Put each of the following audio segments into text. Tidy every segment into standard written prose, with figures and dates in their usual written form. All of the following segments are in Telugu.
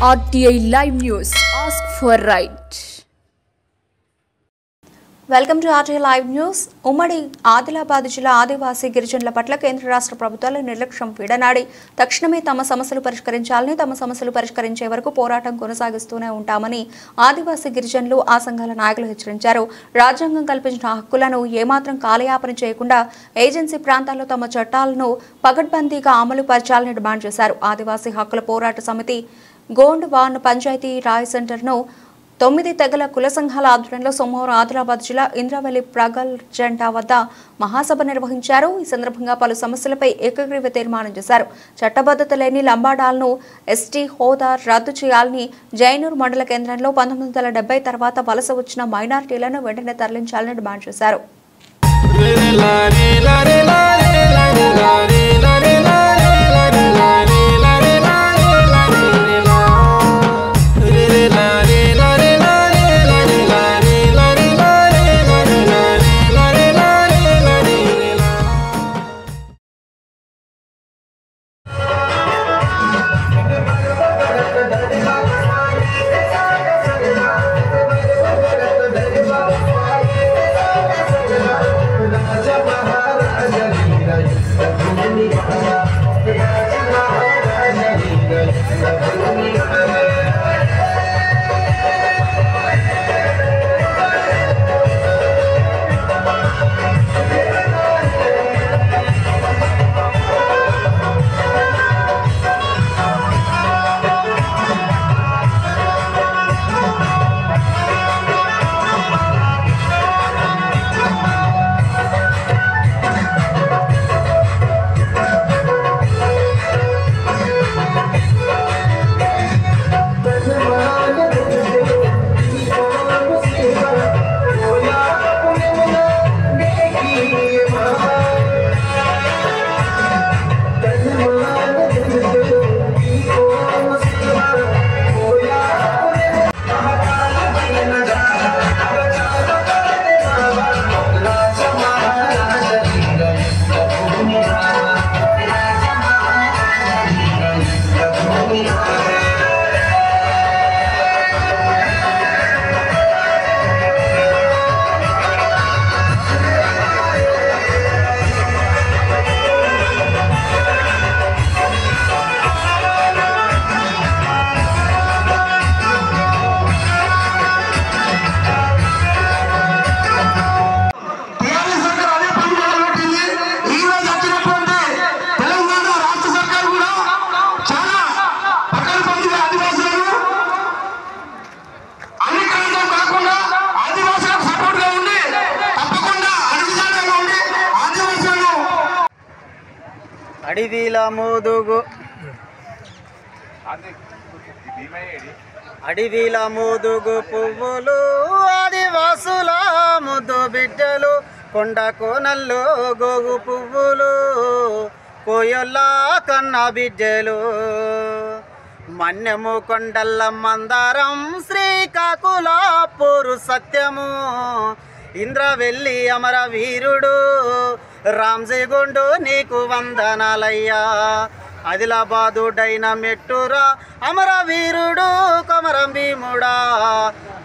RTI Live News. Ask for right. Welcome to RTI Live News. ఉమ్మడి ఆదిలాబాద్ జిల్లా ఆదివాసీ గిరిజనుల పట్ల కేంద్ర రాష్ట్ర ప్రభుత్వాలు నిర్లక్ష్యం విడనాడి తక్షణమే తమ సమస్యలు పరిష్కరించాలని, తమ సమస్యలు పరిష్కరించే వరకు పోరాటం కొనసాగిస్తూనే ఉంటామని ఆదివాసీ గిరిజనులు ఆ సంఘాల నాయకులు హెచ్చరించారు. రాజ్యాంగం కల్పించిన హక్కులను ఏమాత్రం కాలయాపన చేయకుండా ఏజెన్సీ ప్రాంతాల్లో తమ చట్టాలను పకడ్బందీగా అమలు పరచాలని డిమాండ్ చేశారు. ఆదివాసీ హక్కుల పోరాట సమితి గోండ్వాన్ పంచాయతీ రాయ్ సెంటర్ను 9 తెగల కుల సంఘాల ఆధ్వర్యంలో సోమవారం ఆదిలాబాద్ జిల్లా ఇంద్రవెల్లి ప్రగల్ జెండా వద్ద మహాసభ నిర్వహించారు. ఈ సందర్భంగా పలు సమస్యలపై ఏకగ్రీవ తీర్మానం చేశారు. చట్టబద్ధత లేని లంబాడాలను ఎస్టీ హోదా రద్దు చేయాలని, జైనూర్ మండల కేంద్రంలో 1970 తర్వాత వలస వచ్చిన మైనారిటీలను వెంటనే తరలించాలని డిమాండ్ చేశారు. అడివిల మూదుగు పువ్వులు ఆదివాసుల ముద్దు బిడ్డలు, కొండ కోనల్లో గోగు పువ్వులు కోయొల్ల కన్న బిడ్డలు, మన్యము కొండల్ల మందారం శ్రీకాకుళ పోరు సత్యము, ఇంద్రవెల్లి అమర వీరుడు రామ్జీగుండు నీకు వందనాలయ్యా, ఆదిలాబాదు డైనమెట్టురా అమర వీరుడు కొమరం భీముడా,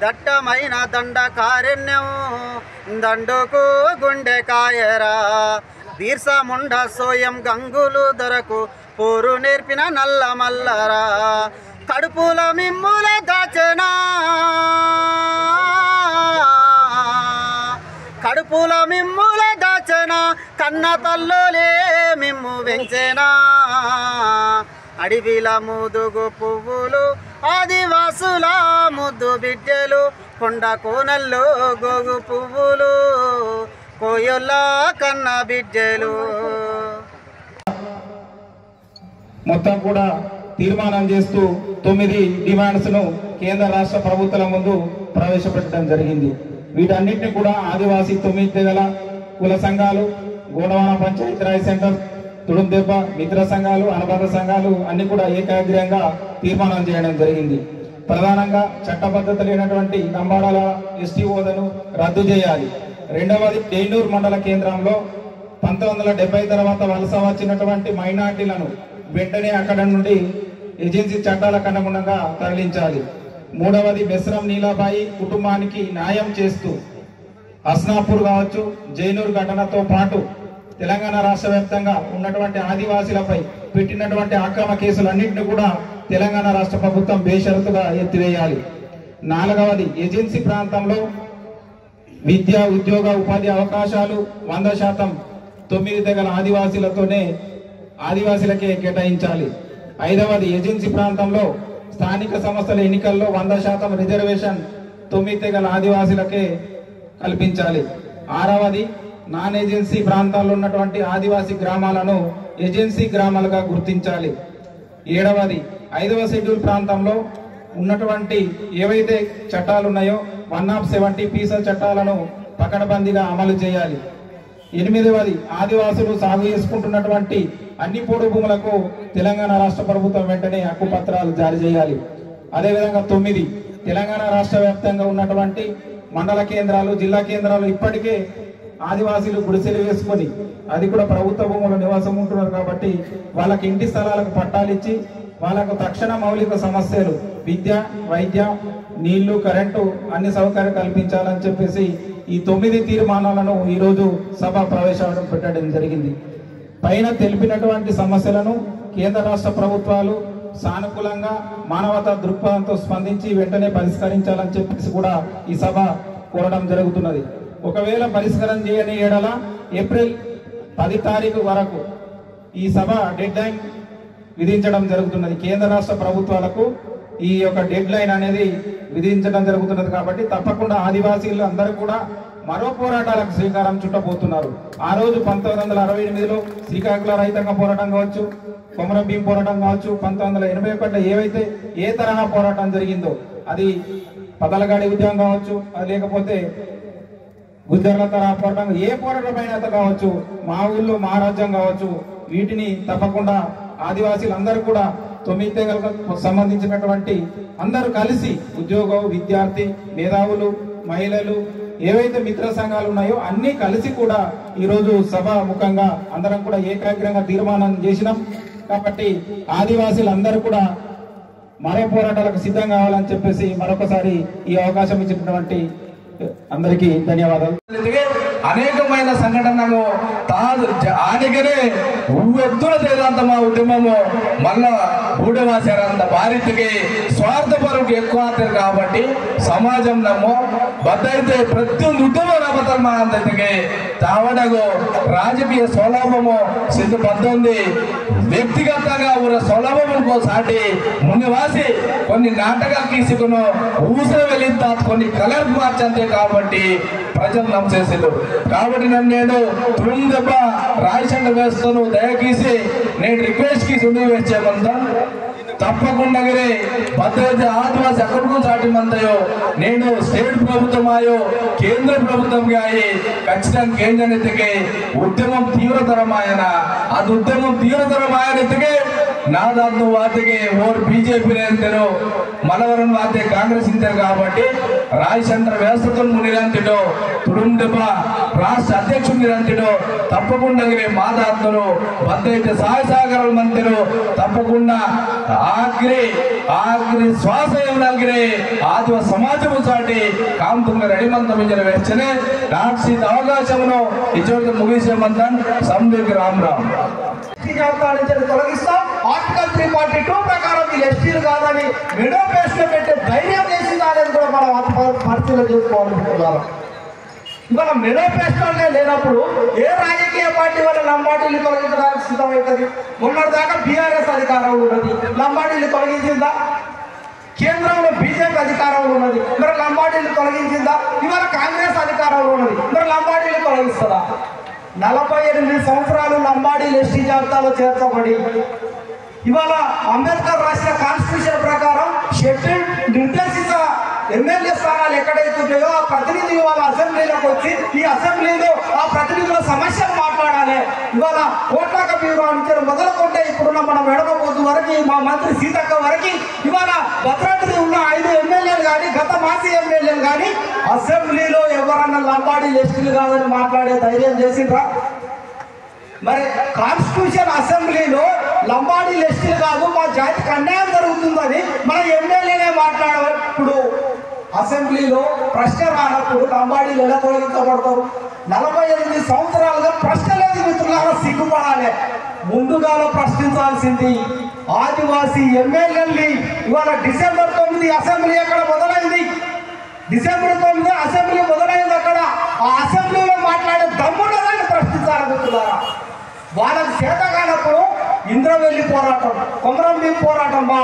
దట్టమైన దండకారణ్యం దండుకు గుండె కాయరా, బీర్సా ముండ సోయం గంగులు దొరకు పోరు నేర్పిన నల్ల మల్లరా, కడుపుల మిమ్ముల దాచెనా, కడుపుల మిమ్ముల దాచెనా, కన్న తల్లులే మిమ్ము వెంచెనా, అడవిల ముదుగు పువ్వులు ఆదివాసుల ముద్దు బిడ్డలు, కొండ కోనల్లో గోగు పువ్వులు కోయొల్ల కన్న బిడ్డలు. మొత్తం కూడా తీర్మానం చేస్తూ 9 డిమాండ్స్ను కేంద్ర రాష్ట్ర ప్రభుత్వాల ముందు ప్రవేశపెట్టడం జరిగింది. వీటన్నిటిని కూడా ఆదివాసీ 9 తెగల కుల సంఘాలు, గోండ్వాన్ పంచాయతీ రాయ్ సెంటర్, తుడుందెబ్బ మిత్ర సంఘాలు, అనుబంధ సంఘాలు అన్ని కూడా ఏకాగ్రంగా తీర్మానం చేయడం జరిగింది. ప్రధానంగా చట్టబద్ధత లేనటువంటి లంబాడాల ఎస్టీ హోదాను రద్దు చేయాలి. రెండవది, జైనూర్ మండల కేంద్రంలో 1970 తర్వాత వలస వచ్చినటువంటి మైనార్టీలను వెంటనే అక్కడ నుండి ఏజెన్సీ చట్టాలకు అనుగుణంగా తరలించాలి. మూడవది బెస్రం నీలాబాయి కుటుంబానికి న్యాయం చేస్తూ హస్నాపూర్ కావచ్చు, జైనూర్ ఘటనతో పాటు తెలంగాణ రాష్ట్ర వ్యాప్తంగా ఉన్నటువంటి ఆదివాసీలపై పెట్టినటువంటి అక్రమ కేసులన్నింటినీ కూడా తెలంగాణ రాష్ట్ర ప్రభుత్వం బేషరతుగా ఎత్తివేయాలి. నాలుగవది ఏజెన్సీ ప్రాంతంలో విద్య, ఉద్యోగ, ఉపాధి అవకాశాలు 100% 9 తెగల ఆదివాసీలకే కేటాయించాలి. ఐదవది ఏజెన్సీ ప్రాంతంలో స్థానిక సంస్థల ఎన్నికల్లో 100% రిజర్వేషన్ 9 తెగల ఆదివాసీలకే కల్పించాలి. ఆరవది నాన్ ఏజెన్సీ ప్రాంతాల్లో ఉన్నటువంటి ఆదివాసీ గ్రామాలను ఏజెన్సీ గ్రామాలుగా గుర్తించాలి. ఏడవది 5వ షెడ్యూల్ ప్రాంతంలో ఉన్నటువంటి ఏవైతే చట్టాలు ఉన్నాయో 170 పీసల్ చట్టాలను పకడ్బందీగా అమలు చేయాలి. 8వది ఆదివాసులు సాగు చేసుకుంటున్నటువంటి అన్ని పోడు భూములకు తెలంగాణ రాష్ట్ర ప్రభుత్వం వెంటనే హక్కు పత్రాలు జారీ చేయాలి. అదేవిధంగా 9 తెలంగాణ రాష్ట్ర వ్యాప్తంగా ఉన్నటువంటి మండల కేంద్రాలు, జిల్లా కేంద్రాలు ఇప్పటికే ఆదివాసీలు గుడిసెలు వేసుకొని అది కూడా ప్రభుత్వ భూములు నివాసం ఉంటున్నారు కాబట్టి వాళ్ళకి ఇంటి స్థలాలకు పట్టాలిచ్చి వాళ్ళకు తక్షణ మౌలిక సమస్యలు విద్య, వైద్య, నీళ్లు, కరెంటు అన్ని సౌకర్యాలు కల్పించాలని చెప్పేసి ఈ 9 తీర్మానాలను ఈరోజు సభ ప్రవేశపెట్టడం జరిగింది. పైన తెలిపినటువంటి సమస్యలను కేంద్ర రాష్ట్ర ప్రభుత్వాలు సానుకూలంగా మానవతా దృక్పథంతో స్పందించి వెంటనే పరిష్కరించాలని చెప్పేసి కూడా ఈ సభ కోరడం జరుగుతున్నది. ఒకవేళ పరిష్కారం చేయని ఏడల ఏప్రిల్ 10 తారీఖు వరకు ఈ సభ డెడ్ లైన్ విధించడం జరుగుతున్నది. కేంద్ర రాష్ట్ర ప్రభుత్వాలకు ఈ యొక్క డెడ్ లైన్ అనేది విధించడం జరుగుతున్నది కాబట్టి తప్పకుండా ఆదివాసీలు అందరూ కూడా మరో పోరాటాలకు శ్రీకారం చుట్టబోతున్నారు. ఆ రోజు 1968లో శ్రీకాకుళ రైతాంగ పోరాటం కావచ్చు, కొమరం భీం పోరాటం కావచ్చు, 1981 ఏవైతే ఏ తరహా పోరాటం జరిగిందో అది పదలగాడి ఉద్యమం కావచ్చు, అది లేకపోతే గుజ్జర్ల తరహా పోరాటం, ఏ పోరాటమైనా కావచ్చు, మా ఊళ్ళో మా రాజ్యం కావచ్చు, వీటిని తప్పకుండా ఆదివాసీలు అందరూ కూడా 9 తెగలకు సంబంధించినటువంటి అందరూ కలిసి ఉద్యోగం, విద్యార్థి, మేధావులు, మహిళలు ఏవైతే మిత్ర సంఘాలు ఉన్నాయో అన్ని కలిసి కూడా ఈరోజు సభ ముఖంగా అందరం కూడా ఏకాగ్రంగా తీర్మానం చేసినాం. కాబట్టి ఆదివాసీలు అందరూ కూడా మరో పోరాటాలకు సిద్ధం కావాలని చెప్పేసి మరొకసారి ఈ అవకాశం ఇచ్చినటువంటి అందరికీ ధన్యవాదాలు. అనేకమైన సంఘటనలు ఆనికనే ఎత్తున చేదంత మా ఉద్యమము మళ్ళా ఊడవాసారంత భారత్కి స్వార్థపరుకు ఎక్కువ కాబట్టి సమాజంలో బద్దయితే ప్రతి ఉద్యమ రమతర్మానందకి తావడగు రాజకీయ సౌలభము సిద్ధపడుతుంది. వ్యక్తిగతంగా ఊర సౌలభముకో సాటి మునివాసి కొన్ని నాటకాలు తీసుకును ఊసర వెళ్ళిన కొన్ని కలర్ మార్చంతే కాబట్టి ప్రజలు నమ్మేసారు. కాబట్టి నేను తురుం దెబ్బ రాయచండ వేస్తాను, దయచేసి నేను రిక్వెస్ట్ కి సుండి వేసేమంతా తప్పకుండా భద్రత ఆదివాసి ఎక్కడికో చాటిమంతాయో నేను స్టేట్ ప్రభుత్వమాయో కేంద్ర ప్రభుత్వంగా అయ్యి ఖచ్చితంగా కేంద్ర నెత్తికి ఉద్యమం తీవ్రతరమాయన అది ఉద్యమం తీవ్రతరమాయన ఎత్తికే నాదాంతో వాతికి ఓరు బీజేపీ నేతలు మనవరం వాతే కాంగ్రెస్ ఇంటారు కాబట్టి రాయచంద్ర వ్యవస్థతో నిరంతిడో తుడుందెబ్బ రాష్ట్ర అధ్యక్షుడు నిరంతిడో తప్పకుండా మాదాత్మలు భద్రత సహాయ సహకారాల మంత్రులు తప్పకుండా ఆఖరి శ్వాస ఏమనగిరే ఆదివ సమాజము చాటి కాంతున్న రెడిమంతమించిన వెచ్చనే నాటి అవకాశమును ఇచ్చోటి ముగిసేమంతాను సందీకి రామరామ్ తొలగిస్తాం. ఆర్టికల్ 342 ప్రకారం వీళ్ళు ఎస్టీలు కాదని మేనిఫెస్టో పెట్టే ధైర్యం చేసిందా అనేది కూడా మనం పరిశీలన చేసుకోవాలనుకుంటున్నాం. ఇవాళ మేనిఫెస్టోనే లేనప్పుడు ఏ రాజకీయ పార్టీ వల్ల లంబాడీలు తొలగించడానికి సిద్ధమవుతుంది? మొన్నటిదాకా బీఆర్ఎస్ అధికారంలో ఉన్నది, లంబాడీలు తొలగించిందా? కేంద్రంలో బీజేపీ అధికారంలో ఉన్నది, మరి లంబాడీలు తొలగించిందా? ఇవాళ కాంగ్రెస్ అధికారంలో ఉన్నది, మరి లంబాడీలు తొలగిస్తుందా? 48 సంవత్సరాలు లంబాడీలు ఎస్టీ జాబితాలో చేర్చబడి ఇవాళ అంబేద్కర్ రాసిన కాన్స్టిట్యూషన్ ప్రకారం షెడ్యూల్ నిర్దేశిత ఎమ్మెల్యే స్థానాలు ఎక్కడైతే ఉన్నాయో ఆ ప్రతినిధి వాళ్ళ అసెంబ్లీలోకి వచ్చి ఈ అసెంబ్లీలో ఆ ప్రతినిధుల సమస్యలు మాట్లాడాలి. ఇవాళ కోట్లాక బ్యూరో నుంచి మొదలుకుంటే ఇప్పుడున్న మన మెడమపోతు వరకు మా మంత్రి సీతక్క వరకు ఇవాళ భద్రాద్రి ఉన్న 5 ఎమ్మెల్యేలు కానీ గత మాజీ ఎమ్మెల్యేలు కానీ అసెంబ్లీలో ఎవరన్నా లంబాడీలు ఎస్టీలు కాదని మాట్లాడే ధైర్యం చేసిండ్రా? మరి కాన్స్టిట్యూషన్ అసెంబ్లీలో లంబాడీలు ఎస్టీలు కాదు, మా జాతికి అన్యాయం జరుగుతుందని మన ఎమ్మెల్యేనే మాట్లాడప్పుడు అసెంబ్లీలో ప్రశ్న రానప్పుడు లంబాడీలు ఎలా తొలగించబడతారు? 48 సంవత్సరాలుగా ప్రశ్న లేదు మిత్రులారా, సిగ్గుపడాలి. ముందుగాలో ప్రశ్నించాల్సింది ఆదివాసీ ఎమ్మెల్యేని. ఇవాళ డిసెంబర్ 9 అసెంబ్లీ ఎక్కడ మొదలైంది? డిసెంబర్ 9 అసెంబ్లీ మొదలైంది. అక్కడ ఆ అసెంబ్లీలో మాట్లాడే దమ్మున్నదాన్ని ప్రశ్నించాలి మిత్రులారా. వాళ్ళకి చేత కానప్పుడు ఇంద్రవెల్లి పోరాటం, కొమరంభీం పోరాటం, మా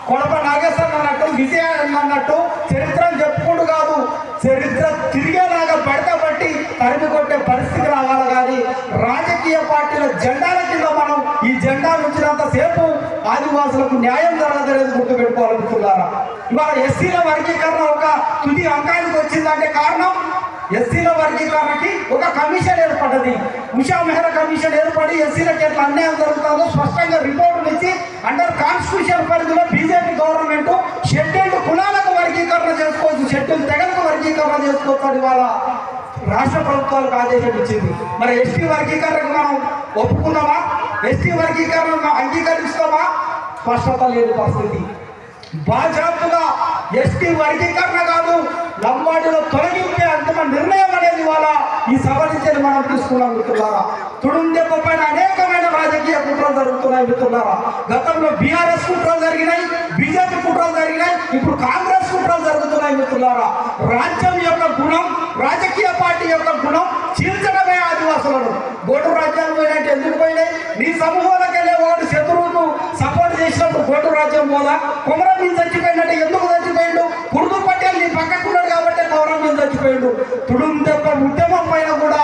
కొడప నాగేశ్వర అన్నట్టు, విజయ అన్నట్టు చరిత్రను చెప్పుకుంటూ కాదు, చరిత్ర తిరిగేలాగా బట్టి తరిమి కొట్టే పరిస్థితి రావాలి. కానీ రాజకీయ పార్టీల జెండాల కింద మనం ఈ జెండా ఉంచినంత సేపు ఆదివాసులకు న్యాయం జరగదనేది గుర్తుపెట్టుకోవాలి మిత్రులారా. ఇవాళ ఎస్సీల వర్గీకరణ ఒక తుది అంకానికి వచ్చిందంటే కారణం ఎస్సీల వర్గీకరణకి ఒక కమిషన్ ఏర్పడ్డది. ఉషా మెహ్రా కమిషన్ ఏర్పడి ఎస్సీలకు ఎట్లా అన్యాయం జరుగుతుందో స్పష్టంగా రిపోర్టులు ఇచ్చి అండర్ కాన్స్టిట్యూషన్ పరిధిలో బీజేపీ గవర్నమెంట్ షెడ్యూల్డ్ కులాలకు వర్గీకరణ చేసుకోవచ్చు, షెడ్యూల్డ్ తెగలకు వర్గీకరణ చేసుకోవచ్చు అని వాళ్ళ రాష్ట్ర ప్రభుత్వాలకు ఆదేశం ఇచ్చింది. మరి ఎస్టీ వర్గీకరణకు మనం ఒప్పుకున్నామా? ఎస్టీ వర్గీకరణ అంగీకరిస్తామా? స్పష్టత లేని పరిస్థితి. బాజాప్తుగా ఎస్టీ వర్గీకరణ కాదు, లంబాడీలో తొలగింపే అంతిమ నిర్ణయం అనేది వాళ్ళ ఈ సభ నుంచి మనం తీసుకున్నాం మిత్రులారా. తుడుందెబ్బ పైన అనేకమైన రాజకీయ కుట్రలు జరుగుతున్నాయి మిత్రులారా. గతంలో బీఆర్ఎస్ కుట్రలు జరిగినాయి, బీజేపీ కుట్రలు జరిగినాయి, ఇప్పుడు కాంగ్రెస్ కుట్రలు జరుగుతున్నాయి మిత్రులారా. రాజ్యం యొక్క గుణం, రాజకీయ పార్టీ యొక్క గుణం చీల్చడమే ఆదివాసులను. గోడు రాజ్యాలు పోయినట్టు ఎందుకు పోయినాయి? నీ సమూహాలకు వెళ్ళే వాడు శత్రువుకు సపోర్ట్ చేసినప్పుడు గోడు రాజ్యం పోదా? కొమరంభీం చచ్చిపోయినట్టు ఎందుకు చచ్చిపోయిండు? కుర్దు పటేల్ నీ పక్కకున్నాడు కాబట్టి కొమరంభీం చచ్చిపోయిండు. తుడుందెబ్బ ఉద్యమం పైన కూడా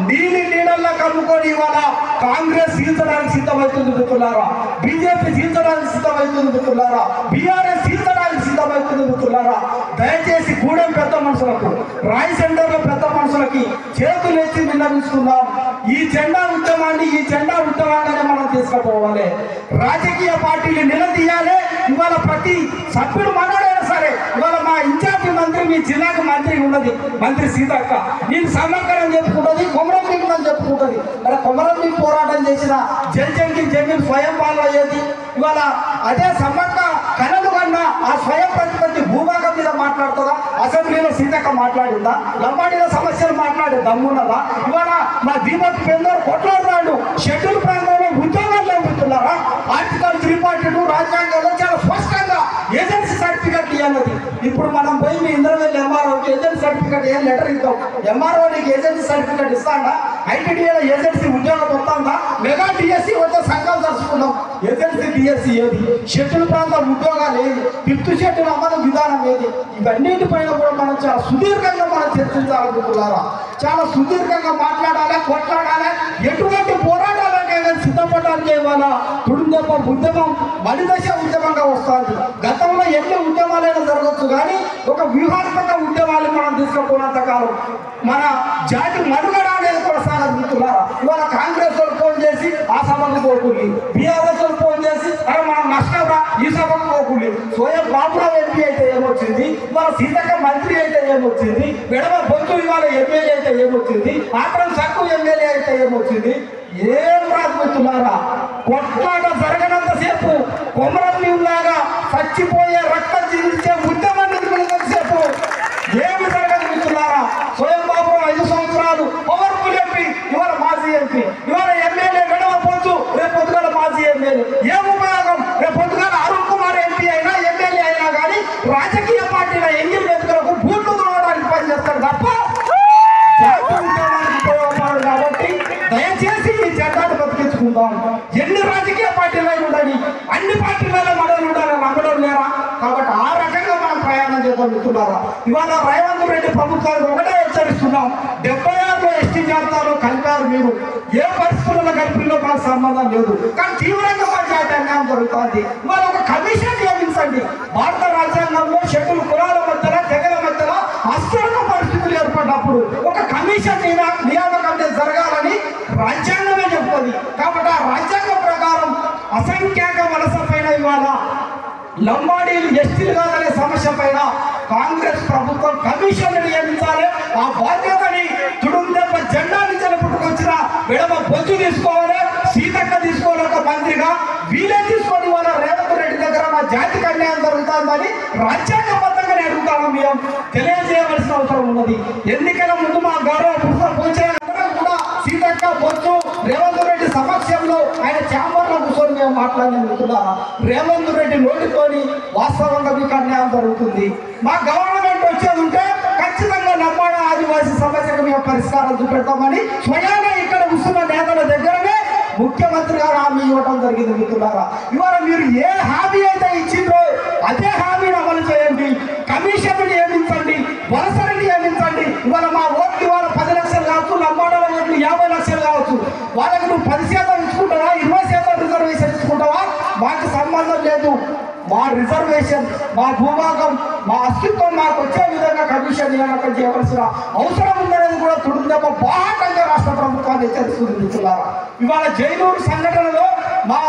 నీళ్ళల్లో కమ్ముకొని ఇవాళ కాంగ్రెస్ సీల్చడానికి సిద్ధమవుతుంది మిత్రులారా, బీజేపీ సీల్చడానికి సిద్ధమవుతుంది మిత్రులారా, బీఆర్ఎస్ సీల్చడానికి సిద్ధమవుతుంది మిత్రులారా. దయచేసి గూడెం పెద్ద మనుషులకు, రాయ్ సెంటర్ల పెద్ద మనుషులకి చేతులు ఎత్తి విన్నవిస్తున్నాం. ఈ జెండా ఉద్యమాన్ని మనం తీసుకుపోవాలి. రాజకీయ పార్టీలు నిలదీయాలి. ఇవాళ ప్రతి సభ్యుడు మనోడైనా సరే, ఇవాళ మా ఇన్ఛార్జి మంత్రి మీ జిల్లాకు మంత్రి ఉన్నది, మంత్రి సీతక్క, నేను సమగ్రం చెప్పుకుంటుంది, కొమరంభీం అని చెప్పుకుంటుంది. మరి కొమరంభీం పోరాటం చేసిన జంజంకి జమీన్ స్వయం పాలన అయ్యేది. ఇవాళ అదే సమ్మక్క కనలు కన్నా ఆ స్వయం ప్రతిపత్తి భూభాగం మీద మాట్లాడుతుందా? అసెంబ్లీలో సీతక్క మాట్లాడిందా? లంబాడీల సమస్యలు మాట్లాడే దమ్మున్నదా? ఇవాళ మా దీపక్ పెందర్ కొట్లాడుతున్నాడు. షెడ్యూల్ ప్రాంతంలో ఉద్యోగాల్లో ఉంటున్నారా? ఆర్టికల్ 342 రాజ్యాంగంలో చాలా స్పష్టంగా ఏజెన్సీ సర్టిఫికెట్ ఇవ్వన్నది. ఇప్పుడు మనం పోయి మీ ఇంద్రవెల్లి ఎంఆర్ఓకి ఏజెన్సీ సర్టిఫికెట్ ఏం లెటర్ ఇద్దాం? ఎంఆర్ఓ నీకు ఏజెన్సీ సర్టిఫికెట్ ఇస్తాడా? ఐటీడీఏలో ఏజెన్సీ ఉద్యోగం వస్తుందా? మెగా డిఎస్సీ వచ్చే సంఘాలు తెలుసుకున్నాం. ఏజెన్సీ డిఎస్సీ ఏది? షెడ్యూల్ ప్రాంతం ఉద్యోగాలు ఏది? 5th షెడ్యూల్ అమలు విధానం ఏది? ఇవన్నిటిపైన కూడా మనం చాలా సుదీర్ఘంగా మనం చర్చించాలనుకుంటున్నారా? చాలా సుదీర్ఘంగా మాట్లాడాలి, కొట్లాడాలి. ఎటువంటి పోరాటాలకైనా సిద్ధపడడానికి ఇవాళ తుడుందెబ్బ ఉద్యమం మలిదశ ఉద్యమంగా వస్తుంది. గతంలో ఎన్ని ఉద్యమాలైనా జరగచ్చు, కానీ ఒక వ్యూహాత్మక ఉద్యమాలు మనం తీసుకుపోయినంత కాలం మన జాతి మనుగడ అనేది కొనసాగుతున్నారా? ఇవాళ కాంగ్రెస్ వాళ్ళు ఫోన్ చేసి ఆ సభకు పోతుంది, బీఆర్ఎస్ వాళ్ళు ఫోన్ చేసి అరే మనం నష్టంరా ఈ సభకు పోతుంది. స్వయం బాబురావు ఎంపీ అయితే ఏమొచ్చింది? ఇవాళ సీతక్క మంత్రి అయితే ఏమొచ్చింది? విడవ బొత్తు ఇవాళ ఎమ్మెల్యే అయితే ఏమొచ్చింది? ఆక్రమ్ సక్కు ఎమ్మెల్యే అయితే ఏమొచ్చింది? ఏం రాజుతున్నారా? కొట్లాట జరగనంత సేపు కొమరంభీం లాగా చచ్చిపోయే రక్తం చిందించే ఉద్యమాన్ని సేపు ఏమి జరగదుతున్నారా? స్వయం బాబు 5 సంవత్సరాలు పవర్ఫుల్ ఎంపీ, ఇవాళ మాజీ ఎంపీ, ఇవాళ ఎమ్మెల్యే విడవ పొందు, రేపు పొద్దుగల మాజీ ఎమ్మెల్యే. ఏం ఉపయోగం? రేపు పొద్దుగల అరుణ్ కుమార్ ఎంపీ అయినా ఎమ్మెల్యే అయినా కానీ రాజకీయ పార్టీల ఎంగిల్ వ్యక్తులకు బూట్లు తోడడానికి పనిచేస్తారు తప్ప ఉపయోగపడదు. కాబట్టి దయచేసి ఈ జెండాను బతికించుకుందాం. ఎన్ని రాజకీయ పార్టీలు ఉండాలి, అన్ని పార్టీలలో మనలు ఉండాలి, నమ్మడం లేరా? కాబట్టి ఆ రకంగా మనం ప్రయాణం చేద్దాం. ఇవాళ రేవంత్ రెడ్డి ప్రభుత్వానికి ఒకటే హెచ్చరిస్తున్నాం, 76లో ఎస్టీ జాబితాలో కలిపారు మీరు. ఏ పరిస్థితుల్లో కలిపిలో మాకు సంబంధం లేదు, కానీ తీవ్రంగా పంచాయతీ అన్యాయం జరుగుతుంది. ఇవాళ ఒక కమిషన్ నియమించండి. భారత రాజ్యాంగంలో షెడ్యూల్ కులాల మధ్యలో తెగల మధ్యలో అస్థిరత పరిస్థితులు ఏర్పడినప్పుడు ఒక కమిషన్ నియామకం జరగాలని రాజ్యాంగమే చెప్తుంది. కాబట్టి ఆ రాజ్యాంగం ప్రకారం అసంఖ్యాక వలస పైన ఇవాళ లంబాడీలు ఎస్టీలు కాదనే సమస్య పైన కాంగ్రెస్ ప్రభుత్వం కమిషన్ నియమించాలి. ఆ బాధ్యతని తుడుందెబ్బ జెండా నుంచి పుట్టుకొచ్చిన విడమ బొచ్చు తీసుకోవాలి, సీతక్క తీసుకోవాలి ఒక మంత్రిగా. వీలే తీసుకొని వాళ్ళ రేవంత్ రెడ్డి దగ్గర మా జాతికి అన్యాయం జరుగుతుందని రాజ్యాంగబద్ధంగా అడుగుతాము. మేము తెలియజేయవలసిన అవసరం ఉన్నది. ఎన్నికల ముందు మా గౌరవ కూడా సీతక్క బొచ్చు రేవంత్ రెడ్డి సమక్షంలో ఆయన ఛాంబర్లో కూర్చొని మేము మాట్లాడినందుకున్నా రేవంత్ రెడ్డి నోటితోని వాస్తవంగా మీకు అన్యాయం జరుగుతుంది. మా గవర్నమెంట్ వచ్చేది ఉంటే ఖచ్చితంగా లంబాడ ఆదివాసీ సమస్యకు మేము పరిష్కారం చూపెడతామని స్వయంగా ఇక్కడ కూర్చున్న నేతల దగ్గరనే ముఖ్యమంత్రి గారు హామీ ఇవ్వడం జరిగింది. మిత్రులారా, ఇవాళ మీరు ఏ హామీ అయితే ఇచ్చిందో అదే హామీని అమలు చేయండి. కమిషన్ నియమించండి, వలసని నియమించండి. ఇవాళ మా ఓట్లు ఇవాళ 10 లక్షలు కావచ్చు, లంబాడల ఓట్లు 50 లక్షలు కావచ్చు. వాళ్ళకి నువ్వు 10% ఇచ్చుకుంటావా, 20% రిజర్వేషన్ ఇచ్చుకుంటావా, మాకు సంబంధం లేదు. మా రిజర్వేషన్, మా భూభాగం, మా అస్తిత్వం మాకు వచ్చే విధంగా కమిషన్ నియామకం చేయవలసిన అవసరం ఉందనేది కూడా తుడుందమ్మ బాహటంగా రాష్ట్ర ప్రభుత్వాన్ని హెచ్చరిస్తుంది. మిత్రులారా, ఇవాళ జైనూరు సంఘటనలో మా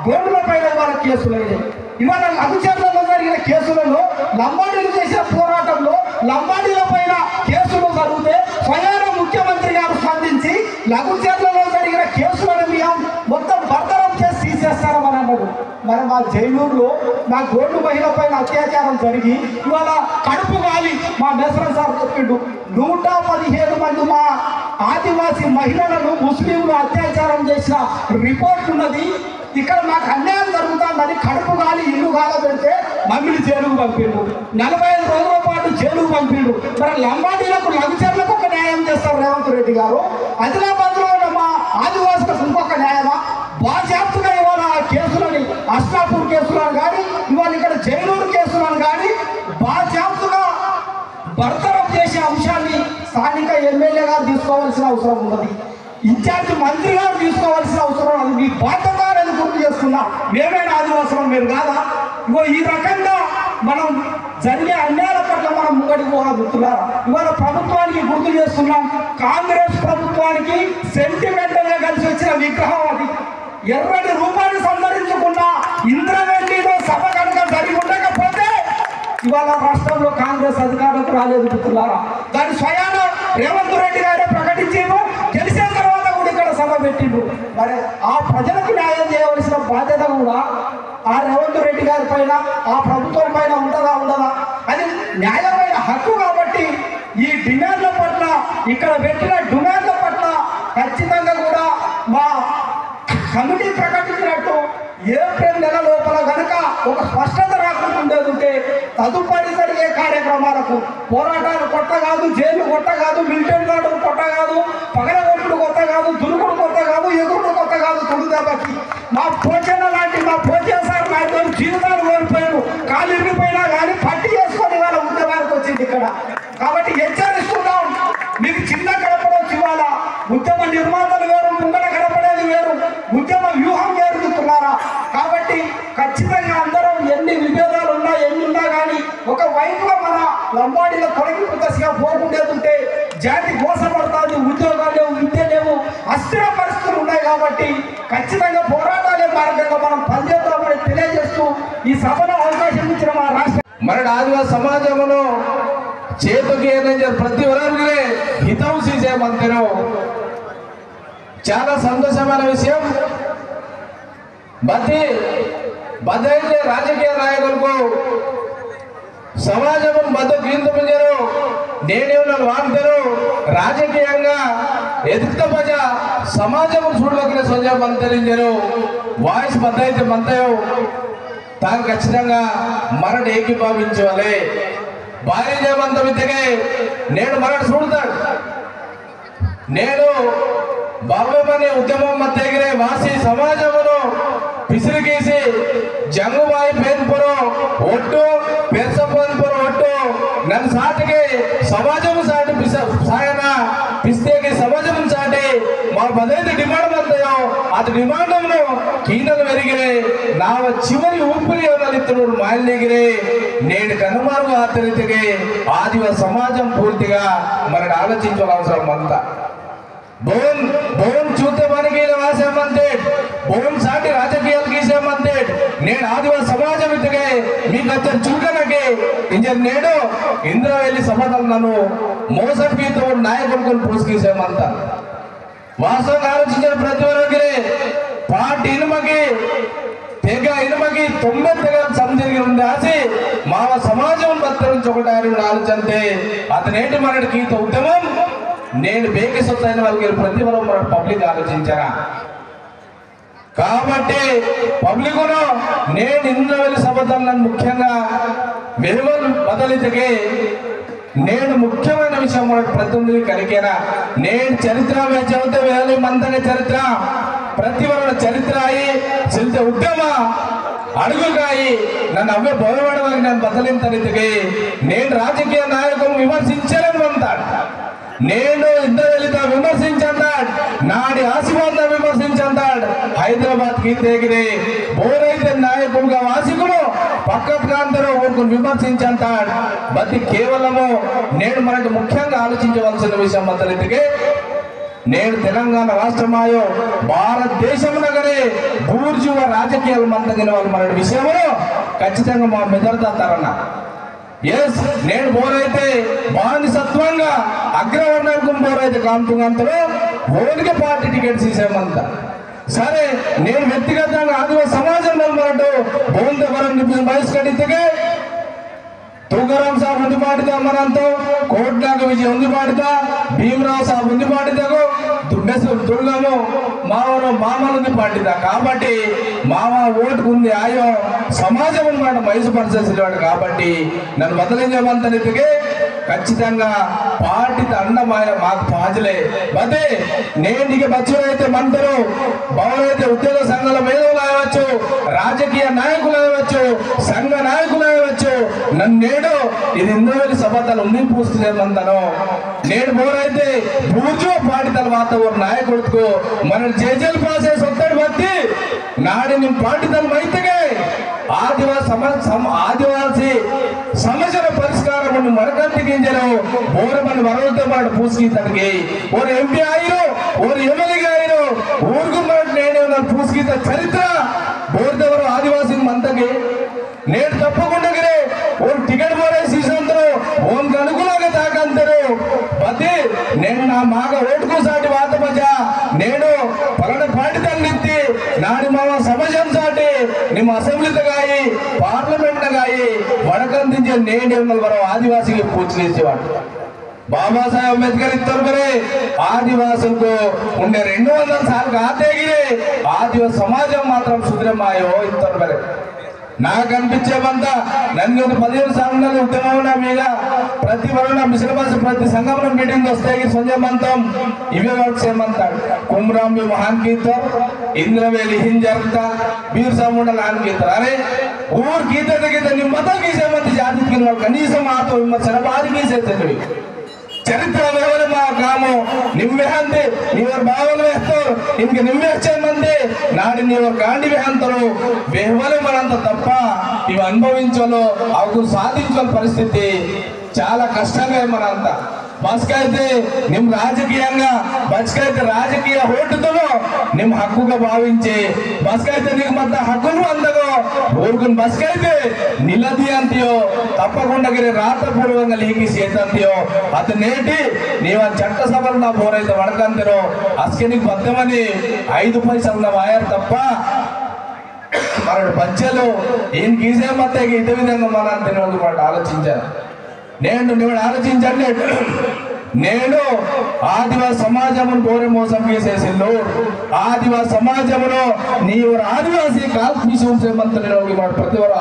గోడుల పైన ఇవాళ కేసులయ్యాయి. ఇవాళ లఘుచర్లలో జరిగిన కేసులలో లంబాడీలు చేసిన పోరాటంలో లంబాడీల పైన కేసులు జరిగితే స్వయంగా ముఖ్యమంత్రి గారు స్పందించి లఘుచర్లలో జరిగిన కేసులను మేము మొత్తం బర్తరం చేసి తీసేస్తారని అన్నాడు. మరి మా జైనూరులో మా గోడు మహిళ పైన అత్యాచారం జరిగి ఇవాళ కడుపు గాలి మా మేసరం సార్ చెప్పిండు 115 మంది మా ఆదివాసీ మహిళలను ముస్లింలు అత్యాచారం చేసిన రిపోర్ట్ ఉన్నది. ఇక్కడ మాకు అన్యాయం జరుగుతుందని కడుపు గాలి ఇల్లు గాల పెడితే మమ్మల్ని జైలుకు పంపిండు. 45 రోజుల పాటు జైలుకు పంపిండు. మరి లంబాడీలకు లఘుచర్లకు ఒక న్యాయం చేస్తారు రేవంత్ రెడ్డి గారు. ఆదిలాబాద్లో ఉన్న మా ఆదివాసులకు ఇంకొక న్యాయమా? బాధ్యాప్తుగా ఇవాళ ఆ కేసులని అష్టాపూర్ కేసులను కానీ ఇవాళ ఇక్కడ జైనూరు కేసులను కానీ బాధ్యాప్తుగా బర్తరఫ్ చేసే అంశాన్ని స్థానిక ఎమ్మెల్యే గారు తీసుకోవాల్సిన అవసరం ఉన్నది. ఇన్ఛార్జ్ మంత్రి గారు తీసుకోవాల్సిన అవసరం, అది మీ బాధ్యత అనేది గుర్తు చేసుకున్నా. మేమేనా ఆదివాసులం, మీరు కాదా? ఇగో ఈ రకంగా మనం జరిగే అన్యాయాల పట్ల మనం ముంగడికి పోగలుగుతున్నారా? ఇవాళ ప్రభుత్వానికి గుర్తు చేస్తున్నాం, కాంగ్రెస్ ప్రభుత్వానికి సెంటిమెంటల్ గా కలిసి వచ్చిన విగ్రహం అది. ఎర్రటి రూపాన్ని సంతరించుకున్న ఇంద్రవెల్లిలో సభ కనుక జరిగి ఉండకపోతే ఇవాళ రాష్ట్రంలో కాంగ్రెస్ అధికారులకు రాలేదు. మిత్రులారా, దాని స్వయాన రేవంత్ రెడ్డి గారే ప్రకటించారు. గెలిచిన తర్వాత కూడా ఇక్కడ సభ పెట్టిండు. మరి ఆ ప్రజలకు న్యాయం చేయవలసిన బాధ్యత కూడా ఆ రేవంత్ రెడ్డి గారి పైన, ఆ ప్రభుత్వం పైన ఉండదా? అది న్యాయమైన హక్కు. కాబట్టి ఈ డిమాండ్ల పట్ల, ఇక్కడ పెట్టిన డిమాండ్ల పట్ల ఖచ్చితంగా కూడా మా కమిటీ ప్రకటించినట్టు ఏప్రిల్ నెల లోపల కనుక ఒక స్పష్టత రాకుండా ఉండేది ఉంటే తదుపరి జరిగే కార్యక్రమాలకు పోరాటాలు కొత్త కాదు, జైలు కొత్త కాదు, మిలిటరీ గార్డులు కొత్త కాదు, పగలగొట్టుడు కొత్త కాదు, దురుకుడు కొత్త కాదు, ఎగురుడు కొత్త కాదు. తుడిదెబ్బకి మా పోచన లాంటి మా పోచన సార్ నాయకులు జీవితాలు కోల్పోయారు. కాలు ఇరిగిపోయినా కానీ పట్టి చేసుకొని వాళ్ళ ఉద్యమానికి వచ్చింది ఇక్కడ. కాబట్టి హెచ్చరిస్తున్నాం, మీకు చిన్న గడపడవచ్చు. ఇవాళ ఉద్యమ నిర్మాతలు వేరు, ముంగడ గడపడేది వేరు, ఉద్యమ వ్యూహం వేరుతున్నారా? కాబట్టి ఖచ్చితంగా అందరం ఎన్ని విభేదాలు ఉన్నా, ఎన్ని ఉన్నా కానీ ఒక వైపులో మన లంబాడీల తొలగింపు దశగా పోకుండేదంటే జాతి మోసపడుతుంది. ఉద్యోగాలు లేవు, విద్య లేవు, అస్థిర పరిస్థితులు ఉన్నాయి. కాబట్టి ఖచ్చితంగా పోరాటాలే మార్గంగా మనం పనిచేద్దామని తెలియజేస్తూ ఈ సభలో అవకాశం ఇచ్చిన మా రాష్ట్ర మన ఆదివాసీ సమాజంలో చేతుకి ప్రతి ఒక్కరికి హితం చేసేమంతను చాలా సంతోషమైన విషయం. బద్దైతే రాజకీయ నాయకులకు సమాజం మద్దతు గీంతపించారు, నేనేమన్నా వాడతారు. రాజకీయంగా ఎదుగుతపజ సమాజం చూడవలసిన స్వజం అంతరించారు. వాయిస్ బద్దైతే మంతయో తాను ఖచ్చితంగా మరణ ఏకీభావించాలి. భార్య జయమంత విద్యగా నేను మరణ చూడతాడు. నేను బాబుమనే ఉద్యమం మధ్యగిరే వాసి సమాజమును పిసిరిగీసి జంగుబాయి పేరుపురు ఒట్టు పెరసపోరు ఒట్టు నన్ను సాటికి సమాజము సాటి సాయన పిస్తేకి సమాజం సాటి మా పదైతే డిమాండ్ అంతయో అది డిమాండ్ను కీనలు పెరిగిరే నా చివరి ఊపిరి ఎవరిత్తుడు మాయలెగిరే నేడు కనుమరుగు ఆతరితికి ఆదివాసీ సమాజం పూర్తిగా మనకు ఆలోచించాల్సిన అవసరం అంతా. భవన్ చూస్తే మనకి వాసేమంతే, భవన్ సాటి రాజకీయాలు గీసేమంతే. నేను ఆదివాసీ సమాజం ఇదిగే మీకు వచ్చే చులకనకి ఇంజన్ నేడు ఇంద్రవెల్లి సమాధానం నన్ను మోసం గీత నాయకులు పూసుకేసేమంత. వాస్తవంగా ఆలోచించిన ప్రతి ఒక్కరికి పార్టీ ఇనుమకి తెగ ఇనుమకి 90 తెగలు సంజరిగి ఉండాసి మావ సమాజం బద్దరించి ఒకటి ఆలోచంతే అతనేంటి మనకి గీత ఉద్యమం నేను బేకి సొత్తైన వాళ్ళకి ప్రతి వరం మన పబ్లిక్ ఆలోచించారా కాబట్టి పబ్లిక్ నేను ఇంద్రవెల్లి సభలను ముఖ్యంగా వెలువలు బదలితకే నేను ముఖ్యమైన విషయం మనకు ప్రతినిధి కలిగేనా నేను చరిత్ర చదివితే వేల మందనే చరిత్ర ప్రతి వరణ చరిత్ర అయి చెల్తే ఉద్యమ అడుగుగాయి నన్ను అవే బోధపడడానికి నేను బదలింతనితికి నేను రాజకీయ నాయకులు విమర్శించాలని అంటాడు నేను ఇంద్రవెల్లితో విమర్శించంటాడు నాడి ఆశీర్వాద విమర్శించంటాడు హైదరాబాద్ కి తెగిరి బోరైతే నాయకులుగా వాసికులు పక్క ప్రాంతంలో ఊరుకుని విమర్శించంటాడు బతి కేవలము నేను మనకు ముఖ్యంగా ఆలోచించవలసిన విషయం మొదలెత్తికి నేను తెలంగాణ రాష్ట్రమాయో భారతదేశం నగరే బూర్జువ రాజకీయాలు మందగిన వాళ్ళు మన విషయంలో ఖచ్చితంగా మా మెదడుతారన్న ఎస్ నేను బోరైతే బానిసత్వంగా అగ్రవర్ణకు బోరైతే కాంతుగంతలో ఓన్గా పార్టీ టికెట్స్ తీసేమంతా సరే నేను వ్యక్తిగతంగా ఆదివాసీ సమాజంలో మనట్టు బోందవరం బహిష్కరిస్తే तुकाराम साहब उंदी पाड़ता मरंतो कोटनाग विजय उंदी पाड़ता भीमराव साहब उंदी पाड़ता दुर्गमो मावनो मामल उंदी पाड़ता काबट्टी मामा ओट कुंदी आयो समाजం మాట మైసు పరిచేసేవాడు కాబట్టి నన్ను బదలించమంతనితికే ఖచ్చితంగా పార్టీతో అన్నమైన మాకు పాజలే బదే నేను ఇక బచ్చులైతే మంత్రులు బౌలైతే ఉద్యోగ సంఘాల మేధావులు అవ్వచ్చు రాజకీయ నాయకులు అవ్వచ్చు సంఘ నాయకులు అవ్వచ్చు నన్ను నేడు ఇది ఇంద్రవెల్లి సభతలు ఉంది పూస్తేమంతను నేను బోరైతే బూర్జు పార్టీ తర్వాత ఒక నాయకుడుకు మన జేజేలు ప్రాసెస్ ఒత్తడి బట్టి నాడి నిమ్ పార్టీ తల మైతగే ఆదివాసీ సమస్యల పరిష్కారం మరకంటి గింజలు ఓరమని వరలతో పాటు పూసుగీతనికి ఓరు ఎంపీ అయ్యారు ఓరు ఎమ్మెల్యేగా అయ్యారు ఊరుకు నేనే పూసుగీత చరిత్ర బోర్దెవరు ఆదివాసీ మంతకి నేను తప్పకుండా ఓన్ టికెట్ పోరే సీసంతరు ఓన్ అనుకూలంగా తాకంతరు బతి నేను నా మాగ ఓటుకు సాటి వాత మజా నేను పలాన పాటితల్నిత్తి నాడి మామ సమాజం సాటి ನಿಮ್ಮ అసెంబ్లీతగాయి పార్లమెంట్గాయి వడకందించే నేనేమల్ వరం ఆదివాసీకి పూజలేసేవాడు బాబా సాహెబ్ అంబేద్కర్ ఇద్దరు ఆదివాసులకు ఉండే 200 సార్లు ఆతేగిరే ఆదివాసీ సమాజం మాత్రం సుద్రమాయో ఇద్దరు నాకు అనిపించేమంతా నన్ను 15 సార్లు ఉద్యమం నా మీద ప్రతి వరణ సిలబస్ ప్రతి సంఘంలో మీటింగ్ వస్తాయి సంజయమంతం ఇవే వర్క్స్ ఏమంటాడు కుమ్రాం మహాన్ గీతం ఇంద్రవేలి హింజర్త బీర్ సాముండ నాన్ గీతం అరే ఊరు గీత గీత ನಿಮ್ಮ ಮತ ಗೀಸೇಮಂತ ಜಾತಿ ಕನೀಸ ಮಾತು ವಿಮರ್ಶನ ಬಾರಿ ಗೀಸೇತೇವೆ चरित्र कामो निम्बे नीवर भावल वेस्तर इनके निम्बे मंदी नाड़ी नीवर गांडी वेहंतरू वेहवले मనంత తప్ప ఇవి అనుభవించాలో అవు సాధించాల పరిస్థితి చాలా కష్టంగా మనంతా బస్కైతే నిమ్ రాజకీయంగా బస్కైతే రాజకీయ ఓటుతో నిమ్ హక్కుగా భావించి బస్కైతే నీకు మధ్య హక్కులు అందగో ఊరుకుని బస్కైతే నిలది అంతయో తప్పకుండా రాతపూర్వంగా లీకి చేతంతయో అది నేటి నీవు చట్టసభలు నా పోరైతే వడకంతరో అసలు నీకు బద్దమని 5 పైసలు వాయారు తప్ప మరొక పద్యలు ఈయన గీసే మధ్య ఇదే విధంగా మన తినోళ్ళు మాట ఆలోచించారు నేను ఆలోచించండి నేను ఆదివాసీ సమాజమును కోరి మోసం చేసేసిండు ఆదివాసీ సమాజంలో నీవు ఆదివాసీ కాల్పీసుమంతని ప్రతి వారు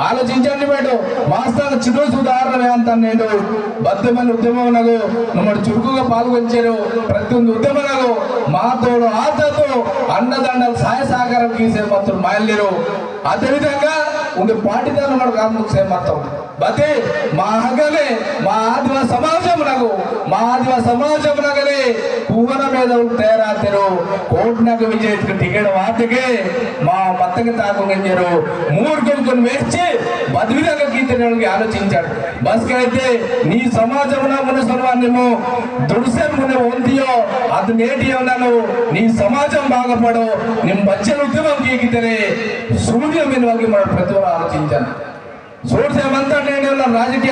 ఆలోచించండి మేడం వాస్తవంగా చిరు ఉదాహరణ అంటాను నేను బద్దమైన ఉద్యమనకు మమ్మల్ని చురుకుగా పాల్గొంచారు ప్రతి ఉద్యమనకు మాతోడు ఆతతో అన్నదండలు సహాయ సహకారం గీసే మాత్రం మాయలేరు అదేవిధంగా ఉండే పాటిదారులు మనకు కాదు మొత్తం బతి మా హగలే మా ఆదివాసీ సమాజమునగలే పువ్వన మీద తేరాతరు కోట్నకు విజయ్ టికెట్ వాటికే మా మత్తకి తాకుంగంజరు 3 కొనుక్కొని వేచి బదివిధంగా గీతడానికి ఆలోచించాడు బస్కైతే నీ సమాజమున మునసర్వాన్నేమో దుర్సెన్ మునే ఒంతియో అది నేటియో నన్ను నీ సమాజం బాగుపడో నిమ్ బచ్చల ఉద్యమం గీకితేనే సూర్య మీద వాళ్ళకి మనం ప్రతి ఆలోచించాను సూర్యమంతా నేను రాజకీయ